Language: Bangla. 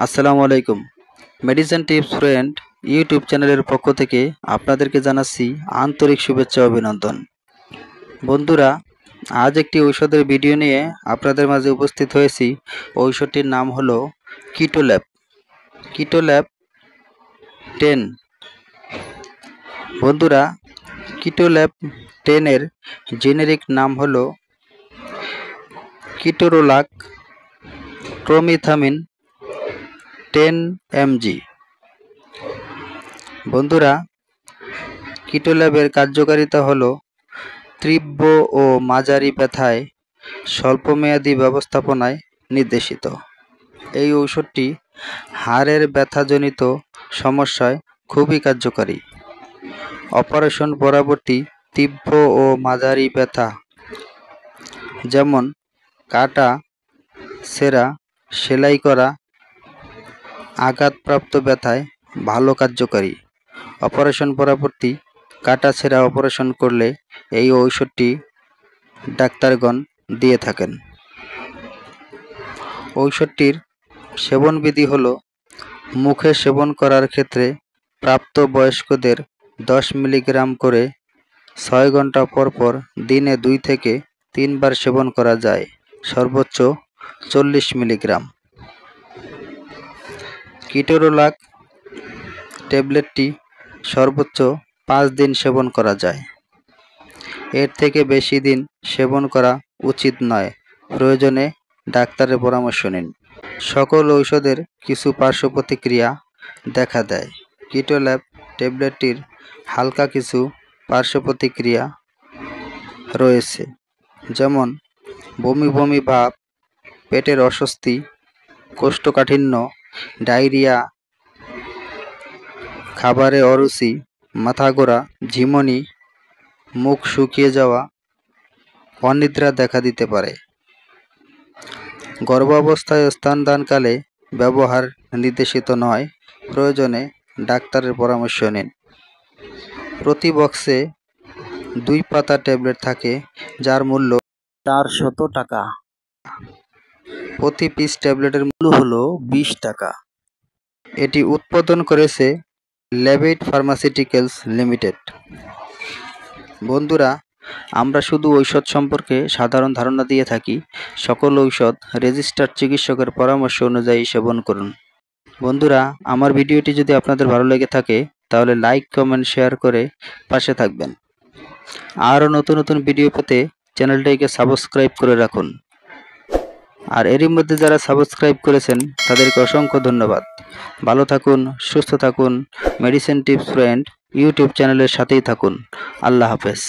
আসসালামু আলাইকুম। মেডিসিন টিপস ফ্রেন্ড ইউটিউব চ্যানেলের পক্ষ থেকে আপনাদেরকে জানাচ্ছি আন্তরিক শুভেচ্ছা ও অভিনন্দন। বন্ধুরা, আজ একটি ঔষধের ভিডিও নিয়ে আপনাদের মাঝে উপস্থিত হয়েছি। ঔষধটির নাম হলো কিটোল্যাব। কিটোল্যাব 10। বন্ধুরা, কিটোল্যাব 10 এর জেনেরিক নাম হলো কিটোরোলাক ট্রোমিথামিন 10 mg। বন্ধুরা, কিটোল্যাবের কার্যকারিতা হলো তীব্র ও মাঝারি ব্যথায় স্বল্পমেয়াদী ব্যবস্থাপনায় নির্দেশিত। এই ঔষধটি হাড়ের ব্যথাজনিত সমস্যায় খুবই কার্যকারী। অপারেশন পরবর্তী তীব্র ও মাঝারি ব্যথা যেমন কাটা, ছেঁড়া, সেলাই করা, আঘাতপ্রাপ্ত ব্যথায় ভালো কার্যকারী। অপারেশন পরবর্তী কাটা ছেঁড়া অপারেশন করলে এই ঔষধটি ডাক্তারগণ দিয়ে থাকেন। ঔষধটির সেবনবিধি হলো মুখে সেবন করার ক্ষেত্রে প্রাপ্তবয়স্কদের 10 মিলিগ্রাম করে 6 ঘন্টা পর পর দিনে 2 থেকে 3 বার সেবন করা যায়, সর্বোচ্চ 40 মিলিগ্রাম। কিটোরোলাক ট্যাবলেটটি সর্বোচ্চ 5 দিন সেবন করা যায়। এর থেকে বেশি দিন সেবন করা উচিত নয়। প্রয়োজনে ডাক্তারের পরামর্শ নিন। সকল ঔষধের কিছু পার্শ্ব প্রতিক্রিয়া দেখা দেয়। কিটোল্যাব ট্যাবলেটটির হালকা কিছু পার্শ্ব প্রতিক্রিয়া রয়েছে, যেমন বমি বমি ভাব, পেটের অস্বস্তি, কোষ্ঠকাঠিন্য, ডায়রিয়া, খাবারে অরুচি, মাথা ঘোরা, ঝিমুনি, মুখ শুকিয়ে যাওয়া, অনিদ্রা দেখা দিতে পারে। গর্ভাবস্থায় স্তনদানকালে ব্যবহার নির্দেশিত নয়। প্রয়োজনে ডাক্তারের পরামর্শ নিন। প্রতি বক্সে 2 পাতা ট্যাবলেট থাকে, যার মূল্য 400 টাকা। প্রতি পিস ট্যাবলেটের মূল্য হলো 20 টাকা। এটি উৎপাদন করেছে ল্যাবেট ফার্মাসিউটিক্যালস লিমিটেড। বন্ধুরা, আমরা শুধু ঔষধ সম্পর্কে সাধারণ ধারণা দিয়ে থাকি। সকল ঔষধ রেজিস্টার্ড চিকিৎসকের পরামর্শ অনুযায়ী সেবন করুন। বন্ধুরা, আমার ভিডিওটি যদি আপনাদের ভালো লেগে থাকে তাহলে লাইক, কমেন্ট, শেয়ার করে পাশে থাকবেন। আরও নতুন নতুন ভিডিও পেতে চ্যানেলটিকে সাবস্ক্রাইব করে রাখুন। আর এরই মধ্যে যারা সাবস্ক্রাইব করেছেন তাদেরকে অসংখ্য ধন্যবাদ। ভালো থাকুন, সুস্থ থাকুন। মেডিসিন টিপস ফ্রেন্ড ইউটিউব চ্যানেলের সাথেই থাকুন। আল্লাহ হাফেজ।